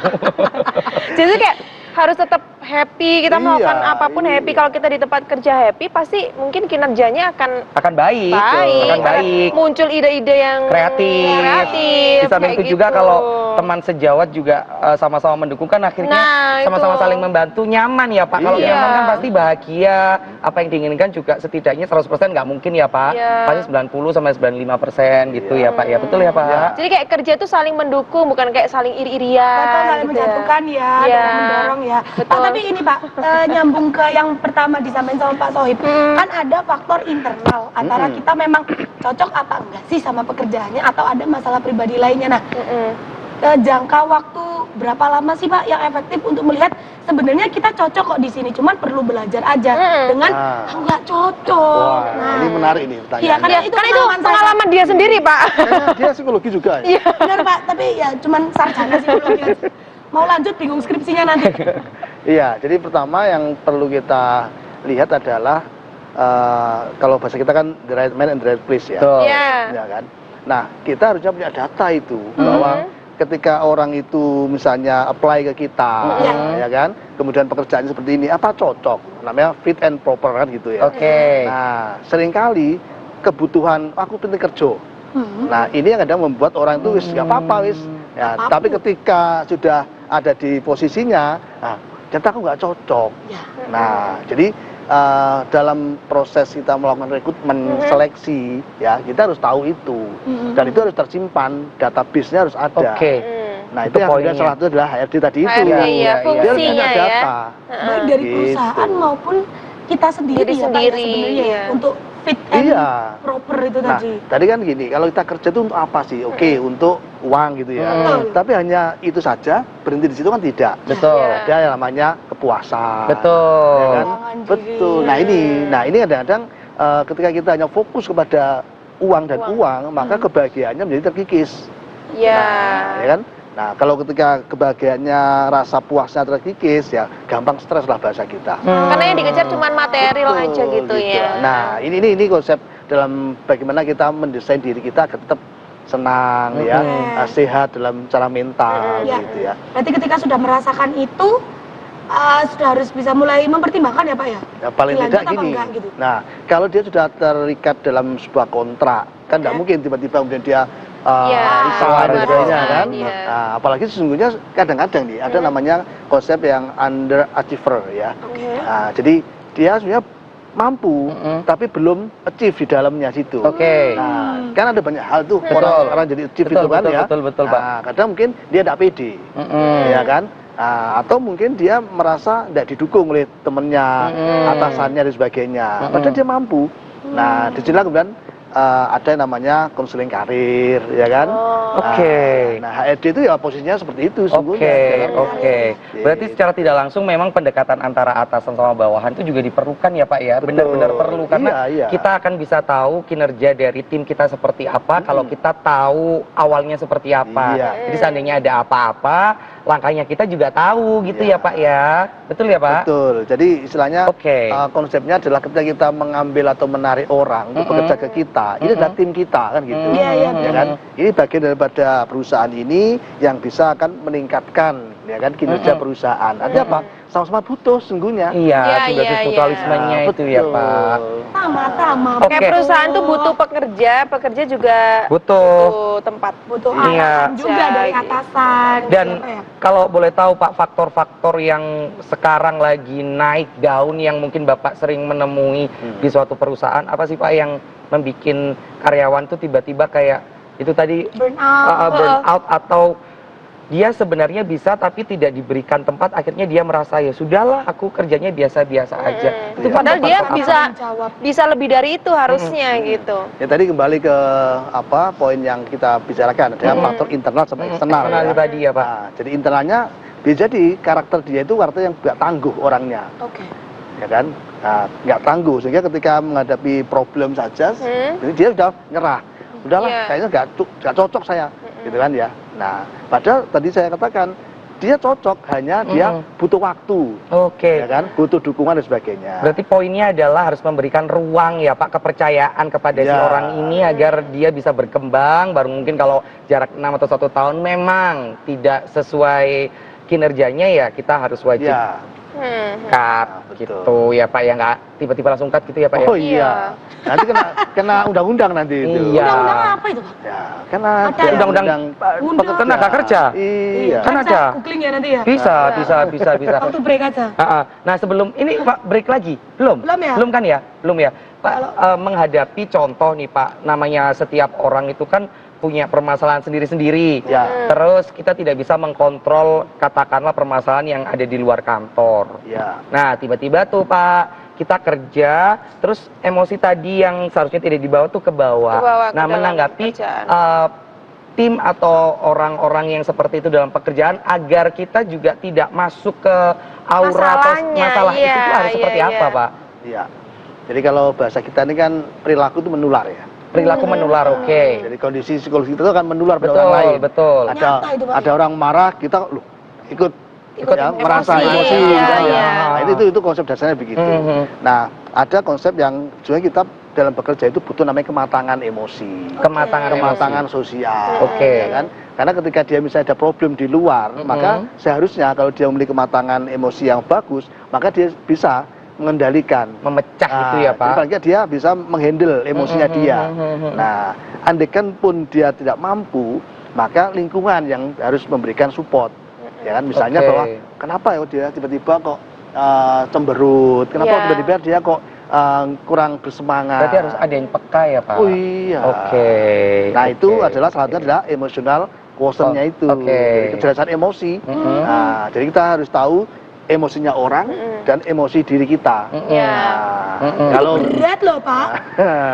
Jadi kayak harus tetap happy, kita melakukan apapun happy. Kalau kita di tempat kerja happy, pasti mungkin kinerjanya akan baik. Akan baik. Muncul ide-ide yang kreatif. Di samping kayak itu juga gitu. kalau teman sejawat juga sama-sama mendukung kan akhirnya sama-sama saling membantu, nyaman ya Pak. Kalau nyaman kan pasti bahagia. Apa yang diinginkan juga setidaknya 100% nggak mungkin ya Pak. Pasti 90 sampai 95% gitu ya Pak. Ya betul ya Pak. Jadi kayak kerja itu saling mendukung, bukan kayak saling iri-irian. Betul, saling menjatuhkan ya, dan mendorong ya. Pak, tapi ini Pak, nyambung ke yang pertama disampaikan sama Pak Sohib, kan ada faktor internal antara kita memang cocok apa enggak sih sama pekerjaannya, atau ada masalah pribadi lainnya. Nah, jangka waktu berapa lama sih Pak yang efektif untuk melihat sebenarnya kita cocok kok di sini, cuman perlu belajar aja dengan nggak cocok. Nah, ini menarik nih pertanyaan. Iya, kan itu pengalaman dia sendiri Pak. Dia psikologi juga ya. Benar Pak, tapi ya cuman sarjana psikologi aja. Mau lanjut bingung skripsinya nanti. Iya, jadi pertama yang perlu kita lihat adalah kalau bahasa kita kan the right man and the right place ya. Ya kan. Nah, kita harusnya punya data itu bahwa ketika orang itu misalnya apply ke kita, ya kan, kemudian pekerjaannya seperti ini, apa cocok? Namanya fit and proper kan gitu ya. Nah, seringkali kebutuhan aku penting kerja. Nah, ini yang kadang membuat orang itu wis nggak apa-apa wis. Ya, tapi ketika sudah ada di posisinya, nah, ternyata aku nggak cocok. Nah, jadi dalam proses kita melakukan rekrutmen seleksi, ya kita harus tahu itu, dan itu harus tersimpan, database-nya harus ada. Nah, itu yang kemudian salah satu adalah HRD tadi itu ya. Dia harus punya data. Baik dari perusahaan maupun kita sendiri ya Pak, sebenarnya untuk fit and proper itu tadi. Tadi kan gini, kalau kita kerja itu untuk apa sih? Oke, untuk uang gitu ya. Tapi hanya itu saja, berhenti di situ kan tidak. Betul. Ada yang namanya kepuasan. Betul. Ya kan? Betul. Nah ini kadang-kadang ketika kita hanya fokus kepada uang dan uang, maka kebahagiaannya menjadi terkikis. Ya kan? Nah, kalau ketika kebahagiaannya, rasa puasnya terkikis, ya gampang stres lah bahasa kita. Karena yang dikejar cuma material aja gitu ya. Nah, ini konsep dalam bagaimana kita mendesain diri kita agar tetap senang ya, sehat dalam cara mental gitu ya. Berarti ketika sudah merasakan itu, sudah harus bisa mulai mempertimbangkan ya Pak ya? Ya paling tidak gini. Gitu. Nah, kalau dia sudah terikat dalam sebuah kontrak, kan nggak mungkin tiba-tiba kemudian dia risau dan sebagainya kan. Nah, apalagi sesungguhnya kadang-kadang nih ada namanya konsep yang underachiever ya. Nah, jadi dia sebenarnya mampu tapi belum achieve di dalamnya situ. Nah, kan ada banyak hal tuh orang jadi achieve itu kan ya. Betul, Pak. Nah, kadang mungkin dia tidak pede. Ya kan? Nah, atau mungkin dia merasa tidak didukung oleh temennya, atasannya dan sebagainya. Padahal dia mampu. Nah, disinilah kemudian ada yang namanya konseling karir, ya kan? Oh. Oke. Nah, HRD itu ya posisinya seperti itu sungguhnya. Oke, dalam- oke. Berarti secara tidak langsung memang pendekatan antara atasan sama bawahan itu juga diperlukan ya Pak ya? Betul. Benar-benar perlu karena Iya, iya. kita akan bisa tahu kinerja dari tim kita seperti apa kalau kita tahu awalnya seperti apa. Iya. Jadi seandainya ada apa-apa, langkahnya kita juga tahu gitu Iya. ya Pak ya? Betul ya Pak? Betul. Jadi istilahnya Oke. konsepnya adalah ketika kita mengambil atau menarik orang untuk bekerja ke kita, ini adalah tim kita kan gitu. Iya, iya, Ya kan? Ini bagian daripada perusahaan ini yang bisa akan meningkatkan ya kan kinerja perusahaan. Artinya apa? Sama-sama butuh sesungguhnya. Iya, Iya, simbiosis iya, mutualismenya Nah, itu ya betul. Pak. Sama-sama. Oke. Kayak perusahaan tuh butuh pekerja, pekerja juga Butuh. butuh tempat. Butuh Iya. arahan juga dari atasan. Dan Apa ya? kalau boleh tahu Pak, faktor-faktor yang sekarang lagi naik daun yang mungkin Bapak sering menemui di suatu perusahaan, apa sih Pak yang membuat karyawan tuh tiba-tiba kayak itu tadi Burnout. burnout atau dia sebenarnya bisa tapi tidak diberikan tempat, akhirnya dia merasa ya sudahlah aku kerjanya biasa-biasa aja. Itu Pak, Padahal tempat dia apa? bisa lebih dari itu harusnya gitu. Ya tadi kembali ke apa poin yang kita bicarakan ada faktor internal sama eksternal. Eksternal ya. tadi ya Pak. Nah, jadi internalnya bisa jadi karakter dia itu karakter yang nggak tangguh orangnya, Oke. ya kan? Nah, nggak tangguh sehingga ketika menghadapi problem saja, jadi dia sudah nyerah. Udahlah, Iya. kayaknya nggak cocok saya, gitu kan ya. Nah, padahal tadi saya katakan dia cocok, hanya dia butuh waktu, Oke. ya kan? Butuh dukungan dan sebagainya. Berarti poinnya adalah harus memberikan ruang ya Pak, kepercayaan kepada si Ya. orang ini agar dia bisa berkembang. Baru mungkin kalau jarak 6 atau 1 tahun memang tidak sesuai kinerjanya ya kita harus wajib Ya. cut betul. gitu ya Pak ya, nggak tiba-tiba langsung cut gitu ya Pak ya. Oh iya. Nanti kena undang-undang nanti itu. Iya. Undang-undang apa itu, Pak? Ya, kena Ada ya? Undang-undang Undang. tenaga kerja. Iya. Kan Bisa ada. googling ya nanti ya. Bisa. Waktu break aja. Nah sebelum ini Pak break lagi belum? Belum ya? Belum kan ya? Belum ya. Pak menghadapi contoh nih Pak, namanya setiap orang itu kan punya permasalahan sendiri-sendiri. Ya. Terus kita tidak bisa mengkontrol katakanlah permasalahan yang ada di luar kantor. Ya. Nah tiba-tiba tuh Pak kita kerja, terus emosi tadi yang seharusnya tidak dibawa tuh ke bawah. Kebawa ke Nah dalam menanggapi kerjaan. tim atau orang-orang yang seperti itu dalam pekerjaan agar kita juga tidak masuk ke aura atau Masalahnya, masalah itu iya, tuh harus seperti iya, apa iya. Pak? Iya. Jadi kalau bahasa kita ini kan perilaku itu menular ya. Perilaku menular, oke. Jadi kondisi psikologi itu kan menular pada Betul, orang lain. betul. Nyata itu, Pak. Ada orang marah, kita loh ikut ya, emosi. merasa emosi Iya, gitu kan ya. iya. Nah, itu konsep dasarnya begitu. Mhm. Nah, ada konsep yang sebenarnya kita dalam bekerja itu butuh namanya kematangan emosi. Kematangan sosial. Oke. Ya kan? Karena ketika dia misalnya ada problem di luar, maka seharusnya kalau dia memiliki kematangan emosi yang bagus, maka dia bisa mengendalikan. memecah gitu ya Jadi Pak. paling nggak dia bisa menghandle emosinya dia. Nah, andaikan pun dia tidak mampu, maka lingkungan yang harus memberikan support. Ya kan, misalnya Oke. bahwa kenapa ya dia tiba-tiba kok cemberut, kenapa Iya. tiba-tiba dia kok kurang bersemangat. Berarti harus ada yang peka ya Pak. Oh iya. Oke. Nah, itu oke, adalah salah satu oke. adalah emosional quotient-nya Oh, itu. oke. Jadi kecerdasan emosi. Nah, jadi kita harus tahu emosinya orang dan emosi diri kita. Iya. Nah, kalau Berat loh, Pak.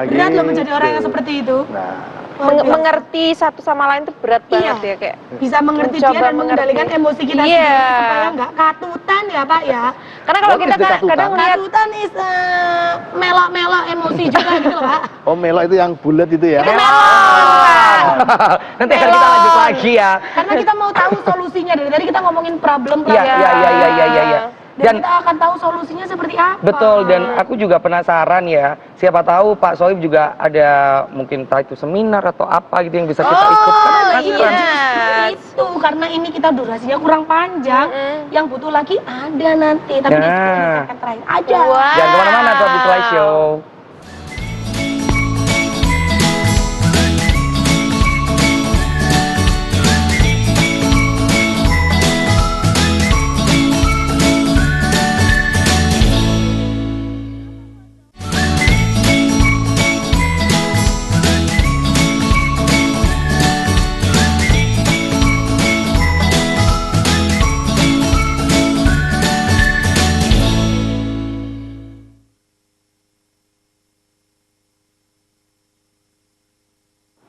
Berat loh menjadi orang yang gitu. seperti itu. Nah, Luar biasa. Mengerti satu sama lain tuh berat banget ya kayak. Bisa mengerti Mencoba dia dan mengendalikan mengerti. emosi kita Iya. sendiri supaya nggak katutan ya Pak ya. Karena kalau Oh, kita itu katutan. kadang lihat Katutan is melak-melak emosi juga gitu loh Pak. oh melo itu yang bulat itu ya. itu melon. Nanti akan kita lanjut lagi ya. Karena kita mau tahu solusinya dari tadi kita ngomongin problem Iya, iya. Dan kita akan tahu solusinya seperti apa. Betul, dan aku juga penasaran ya, siapa tahu Pak Sohib juga ada mungkin entah itu seminar atau apa gitu yang bisa kita ikut. Kan penasaran. iya. Itu karena ini kita durasinya kurang panjang, yang butuh lagi ada nanti, tapi di 10 second terakhir aja. Wah. Jangan kemana-mana tuh Abis Live Show.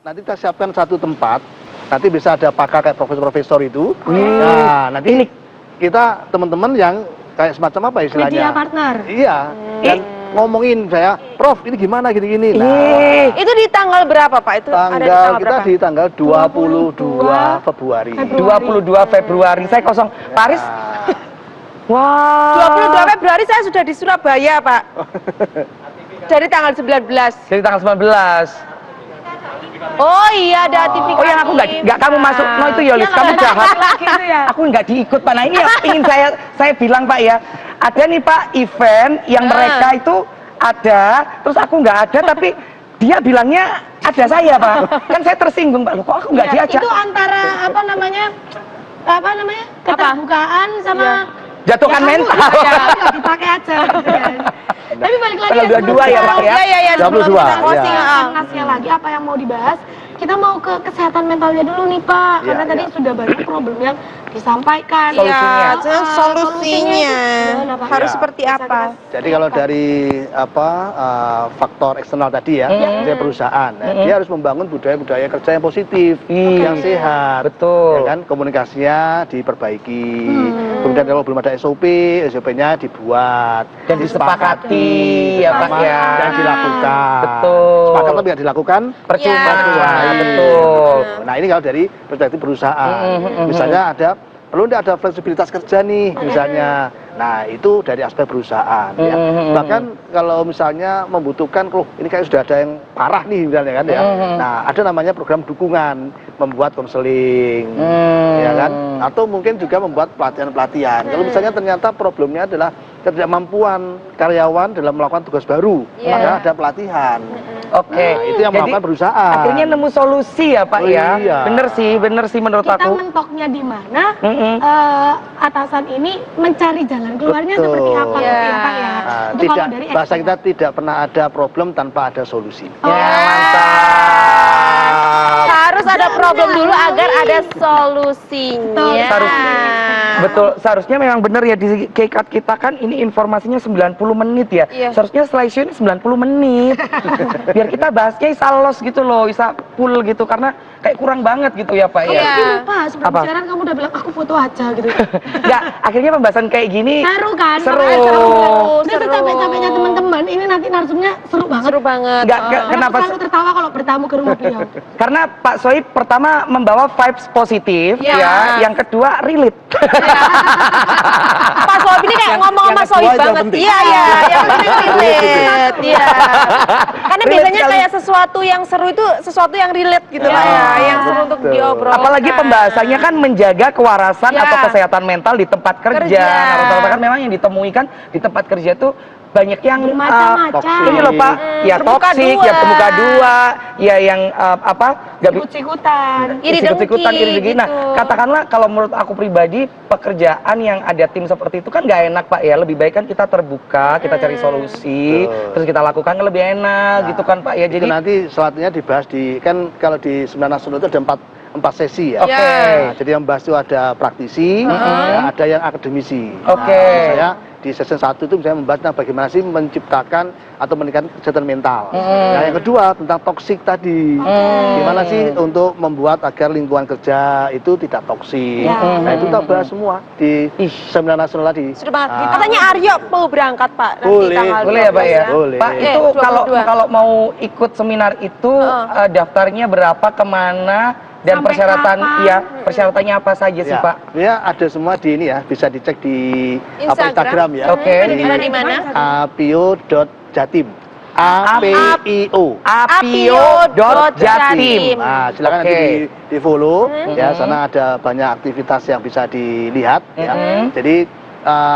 nanti kita siapkan satu tempat, nanti bisa ada pakar kayak profesor-profesor itu. Nah, nanti kita teman-teman yang kayak semacam apa istilahnya? Media partner. Iya. Dan ngomongin saya, Prof, ini gimana gini-gini. Nah, Itu di tanggal berapa Pak? Itu ada di tanggal tanggal kita berapa? di tanggal 22 Februari. 22 Februari. Saya kosong. Paris. Wah. 22 Februari saya sudah di Surabaya Pak. Dari tanggal 19. Jadi tanggal 19. Oh iya ada TV. Oh yang aku nggak kamu masuk. No itu Yolis, kamu jahat. Gitu ya. Aku nggak diikut Pak. Nah ini yang ingin saya bilang Pak ya. Ada nih Pak event yang mereka itu ada, terus aku nggak ada, tapi dia bilangnya ada saya Pak. Kan saya tersinggung Pak. Loh, kok aku nggak diajak? Itu antara apa namanya keterbukaan sama Jatuhkan kamu mental. nggak dipakai aja. Tapi balik lagi Tanggal 22 ya, Pak, ya? Iya, sebelum 22, kita closing. ya. Ngasih lagi apa yang mau dibahas. Kita mau ke kesehatan mentalnya dulu nih Pak, Iya, karena tadi iya. sudah banyak problem yang disampaikan. Solusinya. Iya, solusinya itu gimana, Pak? harus Iya. seperti Bisa apa? Jadi kalau dari faktor eksternal tadi ya, misalnya perusahaan, dia harus membangun budaya-budaya kerja yang positif, yang sehat. Betul. Ya kan, komunikasinya diperbaiki. Kemudian kalau belum ada SOP-nya dibuat Dan disepakati ya Pak Pertama, ya. dan dilakukan. Betul. Sepakat tapi nggak dilakukan. Percuma. Ya. Betul. Nah ini kalau dari perspektif perusahaan, misalnya perlu nggak ada fleksibilitas kerja nih misalnya. Nah itu dari aspek perusahaan. Ya. Bahkan kalau misalnya membutuhkan, ini kayak sudah ada yang parah nih misalnya kan ya. Nah ada namanya program dukungan, membuat konseling, ya kan. Atau mungkin juga membuat pelatihan-pelatihan. Kalau misalnya ternyata problemnya adalah ketidakmampuan karyawan dalam melakukan tugas baru, maka ada pelatihan. Oke. Nah, itu yang Jadi, melakukan perusahaan. Akhirnya nemu solusi ya Pak Oh, ya. iya. Bener sih menurut Kita aku. mentoknya di mana? Mm-mm. Atasan ini mencari jalan keluarnya Betul. seperti apa gitu ya Pak ya. Nah, Itu tidak, kalau dari bahasa kita eksternal. tidak pernah ada problem tanpa ada solusi. Ya mantap. Harus ada problem dulu agar ada solusinya. Betul, seharusnya memang benar ya di K-Card kita kan ini informasinya 90 menit ya. Iya. Seharusnya slideshow ini 90 menit. Biar kita bahasnya bisa los gitu loh, bisa full gitu karena kayak kurang banget gitu ya Pak ya. Iya. Tapi lupa sebelum Apa? siaran kamu udah bilang aku foto aja gitu. Ya, akhirnya pembahasan kayak gini Seru kan? Seru. Makanya Ini Seru. capek-capeknya teman-teman. Ini nanti narsumnya seru banget. Seru banget. Nggak, Oh. kenapa Aku selalu tertawa kalau bertamu ke rumah beliau. karena Pak Soib pertama membawa vibes positif Iya. ya, yang kedua relate. Pak Soib ini kayak ngomong sama yang kedua Soib itu yang banget. penting. Iya, yang penting relate. Iya. Karena Relate biasanya sekali. kayak sesuatu yang seru itu sesuatu yang relate gitu Pak ya, yang seru untuk betul. diobrolkan. Apalagi pembahasannya kan menjaga kewarasan Ya. atau kesehatan mental di tempat kerja. Kerja. Nah, rata-rata kan memang yang ditemui kan di tempat kerja tuh banyak yang Bermacam-macam. toxic. ini loh Pak, ya terbuka toksik, dua. ya terbuka dua, ya yang nggak bi- Ikut-ikutan. Iri ikut-ikutan, dengki, iri dengki. Nah, gitu. katakanlah kalau menurut aku pribadi pekerjaan yang ada tim seperti itu kan nggak enak Pak ya. Lebih baik kan kita terbuka, kita cari solusi, Betul. terus kita lakukan kan lebih enak Nah, gitu kan Pak ya. Itu Jadi nanti selanjutnya dibahas kan kalau di Seminar Nasional itu ada empat sesi ya. oke. Ya. Jadi yang bahas itu ada praktisi, ya, ada yang akademisi. Oke. Nah, saya di sesi 1 itu saya membahas bagaimana sih menciptakan atau meningkatkan kesehatan mental. Nah, yang kedua tentang toksik tadi. Gimana sih untuk membuat agar lingkungan kerja itu tidak toksik. Ya. Nah, itu kita bahas semua di Ih. Seminar Nasional tadi. Sudah banget. Nah, Katanya Aryo mau berangkat Pak nanti Boleh. tanggal Boleh ya Pak 12 ya? Boleh. Pak itu 22. kalau mau ikut seminar itu daftarnya berapa, kemana, dan Sampai persyaratan kapan? ya persyaratannya apa saja sih Ya, Pak? ya ada semua di ini ya, bisa dicek di Instagram. Instagram ya. Oke. Ada di mana? apio.jatim. APIO. Apio.jatim. Nah, silakan Oke. nanti di follow ya, sana ada banyak aktivitas yang bisa dilihat ya. Jadi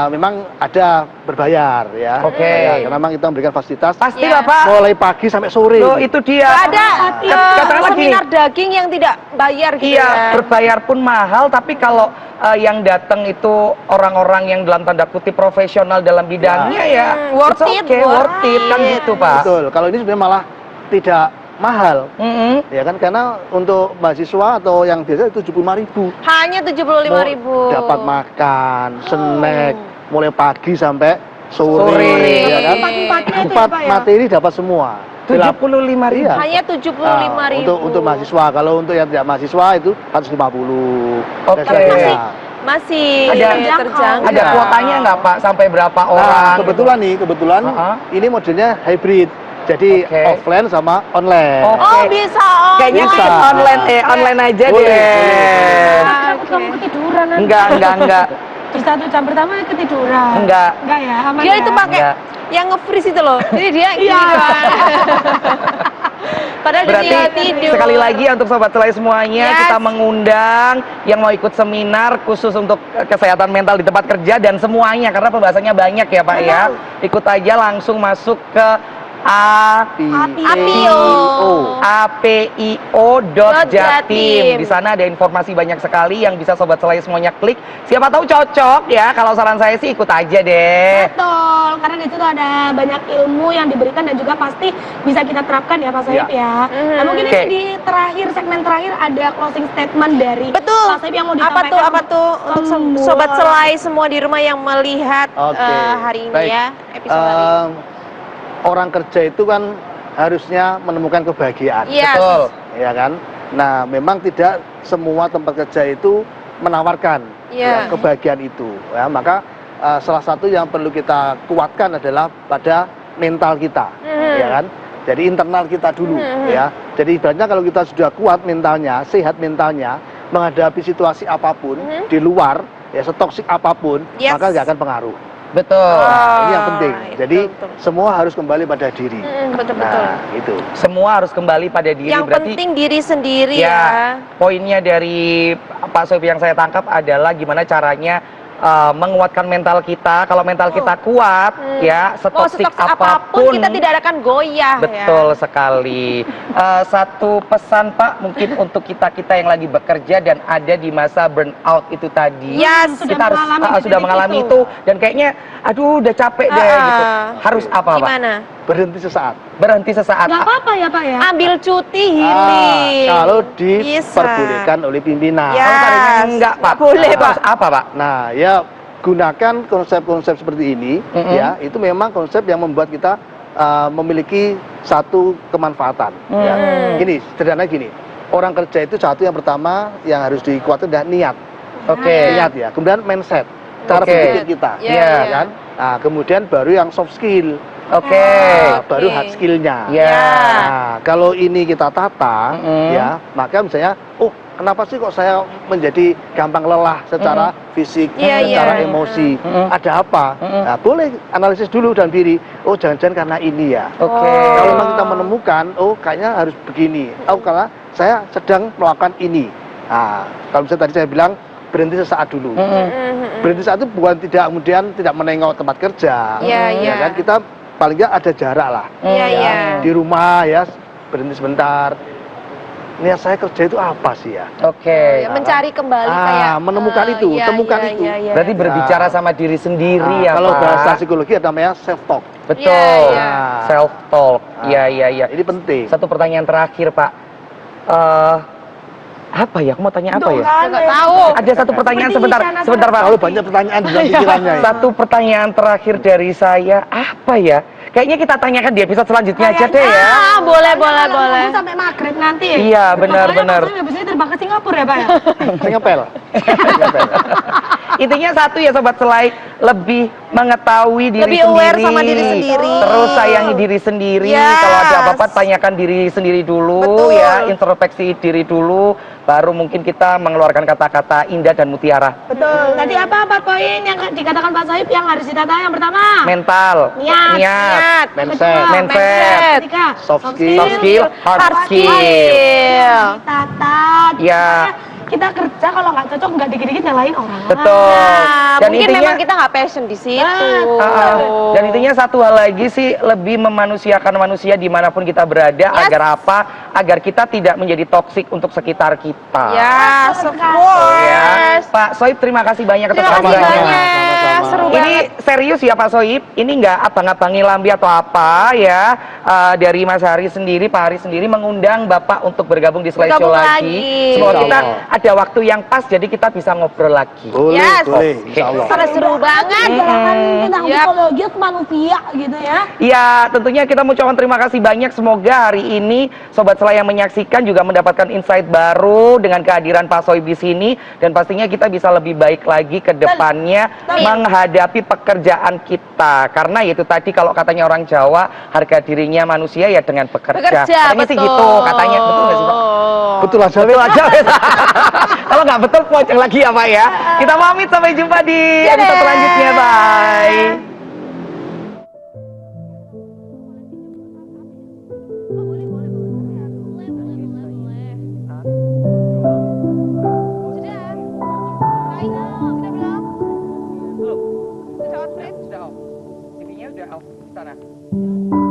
memang ada berbayar ya. Oke. Berbayar, karena memang kita memberikan fasilitas Pastilah Ya. Pak. mulai pagi sampai sore. Loh itu dia. Ada Katakanlah gini. seminar daging yang tidak bayar gitu Iya, ya. berbayar pun mahal, tapi kalau yang datang itu orang-orang yang dalam tanda kutip profesional dalam bidangnya ya, worth it's it, okay, worth it kan gitu Pak. Betul. Kalau ini sebenarnya malah tidak mahal. Mm-mm. Ya kan, karena untuk mahasiswa atau yang biasa itu 75.000. Hanya 75.000. Dapat makan, snack, mulai pagi sampai sore, Sore. ya kan? Empat-empatnya itu ya, Empat Pak, ya? materi dapat semua. 75.000. Iya. Hanya 75.000. Untuk mahasiswa. Kalau untuk yang tidak mahasiswa itu 150. Oke. Dan sebagainya. Masih Ada- terjangkau. Ada Iya. kuotanya nggak Pak? Sampai berapa Nah, orang? kebetulan ini modelnya hybrid. Jadi Oke. offline sama online. Oh. Oh, Oke. bisa online. Kayaknya Bisa. kita online aja Boleh, deh. boleh. Aku kamu ketiduran nanti. Enggak. Di 1 jam pertama ketiduran. Enggak. Enggak ya, aman Dia ya? itu pakai Enggak. yang nge-freeze itu loh. Jadi dia gini Iya. kan. Padahal Berarti dia tidur. sekali lagi ya untuk sobat selai semuanya, Yes. kita mengundang yang mau ikut seminar khusus untuk kesehatan mental di tempat kerja dan semuanya karena pembahasannya banyak ya Pak ya. Ikut aja langsung masuk ke Apio. apio.jatim. Di sana ada informasi banyak sekali yang bisa sobat selai semuanya klik. Siapa tahu cocok ya. Kalau saran saya sih ikut aja deh. Betul, karena di situ ada banyak ilmu yang diberikan dan juga pasti bisa kita terapkan ya Pak Sohib ya. Nah, mungkin Oke. ini di terakhir, segmen terakhir ada closing statement dari Betul. Pak Sohib yang mau Apa disampaikan. tuh untuk semua. sobat selai semua di rumah yang melihat Oke. hari ini Baik. ya, episode hari ini. Orang kerja itu kan harusnya menemukan kebahagiaan. Yes. Betul. Ya kan? Nah, memang tidak semua tempat kerja itu menawarkan Iya. kebahagiaan itu. Ya, maka salah satu yang perlu kita kuatkan adalah pada mental kita, ya kan? Jadi internal kita dulu, ya. Jadi ibaratnya kalau kita sudah kuat mentalnya, sehat mentalnya, menghadapi situasi apapun di luar, ya setoksik apapun, Yes. maka nggak akan pengaruh. Betul. Nah, ini yang penting. itu Jadi betul. semua harus kembali pada diri. Betul-betul. Nah, itu. Semua harus kembali pada diri. Yang Berarti penting diri sendiri ya, ya. poinnya dari Pak Sohib yang saya tangkap adalah gimana caranya menguatkan mental kita. Kalau mental kita kuat, ya setoksik apapun kita tidak akan goyah betul ya. sekali. Satu pesan Pak mungkin untuk kita yang lagi bekerja dan ada di masa burnout itu tadi. Yes. Kita harus mengalami sudah titik mengalami itu. itu dan kayaknya aduh udah capek deh gitu. Harus apa Pak? Gimana? Berhenti sesaat. Berhenti sesaat. Nggak apa-apa ya Pak ya. Ambil cuti healing. Kalau Bisa. diperbolehkan oleh pimpinan. Ya. Kalau seandainya Yes. enggak Pak. Boleh, Terus Pak. apa Pak? Nah, ya gunakan konsep-konsep seperti ini, ya itu memang konsep yang membuat kita memiliki satu kemanfaatan. Ya. Gini, sederhana gini, orang kerja itu satu yang pertama yang harus dikuatkan adalah niat. Oke. Niat ya. Kemudian mindset, cara Oke. berpikir kita, Iya, iya. ya kan. Nah, kemudian baru yang soft skill. Oke. Nah, Oke. baru hard skillnya. Ya. Nah, kalau ini kita tata, ya, maka misalnya, oh, kenapa sih kok saya menjadi gampang lelah secara fisik, Iya, secara iya. emosi? Ada apa? Nah, boleh analisis dulu dalam diri. Oh, jangan-jangan karena ini ya. Oke. Kalau memang kita menemukan, oh, kayaknya harus begini. Oh, karena saya sedang melakukan ini. Nah, kalau misalnya tadi saya bilang berhenti sesaat dulu. Berhenti sesaat itu bukan tidak kemudian tidak menengok tempat kerja. Iya, iya. Ya kan kita paling nggak ada jarak lah. Iya, Ya, iya. di rumah ya berhenti sebentar. Niat saya kerja itu apa sih ya? Oke. Ya, mencari kembali kayak menemukan itu, iya, temukan iya, itu. iya, iya. Berarti berbicara sama diri sendiri ya Kalau Pak. bahasa psikologi ada namanya self talk. Betul. Iya, iya. Self talk. Iya, iya, iya. Ini penting. Satu pertanyaan terakhir, Pak. Apa ya? Aku mau tanya apa ya? Nggak tahu. Ada satu pertanyaan Seperti sebentar, sana sebentar Pak. Kalau banyak pertanyaan di dalam pikirannya. ya. Satu pertanyaan terakhir dari saya, apa ya? Kayaknya kita tanyakan di episode selanjutnya aja deh ya. Ah, boleh, boleh, Kalau boleh. ngomong sampai maghrib nanti ya. Iya, benar, Masalahnya benar. Pak Sohib habis ini terbang ke Singapura ya Pak ya. Saya ngepel. Ngepel. Intinya satu ya Sobat Selai, lebih mengetahui diri Lebih sendiri. aware sama diri sendiri. Terus sayangi diri sendiri. Yes. Kalau ada apa-apa tanyakan diri sendiri dulu. Betul. Ya, introspeksi diri dulu. Baru mungkin kita mengeluarkan kata-kata indah dan mutiara. Betul. Tadi apa 4 poin yang dikatakan Pak Sohib yang harus ditata? Yang pertama, Mental, Niat. Niat. Mindset. Mindset. Ketiga, Soft skill. soft skill, hard skill. Ditata. Ya. Kita kerja kalau nggak cocok nggak dikit-dikit nyalain orang. Betul. Nah, Dan mungkin intinya- memang kita nggak passion di situ. Dan intinya satu hal lagi sih, lebih memanusiakan manusia dimanapun kita berada. Yes. Agar apa? Agar kita tidak menjadi toksik untuk sekitar kita. Ya, of Ya. course. Pak Sohib, terima kasih banyak atas Terima kasih waktunya. banyak. Sama-sama. Seru Ini banget. serius ya Pak Sohib, ini nggak abang-abangi lambi atau apa ya. Dari Mas Hari sendiri, Pak Hari sendiri mengundang Bapak untuk bergabung di Selai Show Bergabung lagi. lagi. Semoga Insya kita Allah. ada waktu yang pas jadi kita bisa ngobrol lagi. Boleh, Yes. boleh, Oke. insya Allah. Seru banget. Gerakan tentang Yap. psikologi manusia gitu ya. Ya, tentunya kita mengucapkan terima kasih banyak. Semoga hari ini Sobat Sela yang menyaksikan juga mendapatkan insight baru dengan kehadiran Pak Soib di sini. Dan pastinya kita bisa lebih baik lagi ke depannya menghadapi pekerjaan kita. Karena itu tadi kalau katanya orang Jawa, harga dirinya manusia ya dengan bekerja. Katanya sih gitu, katanya. Betul nggak sih Pak? Betul aja, Betul aja. Kalau nggak betul, pocong lagi ya Pak ya. Kita pamit, sampai jumpa di episode selanjutnya. Bye. TV-nya udah off sana.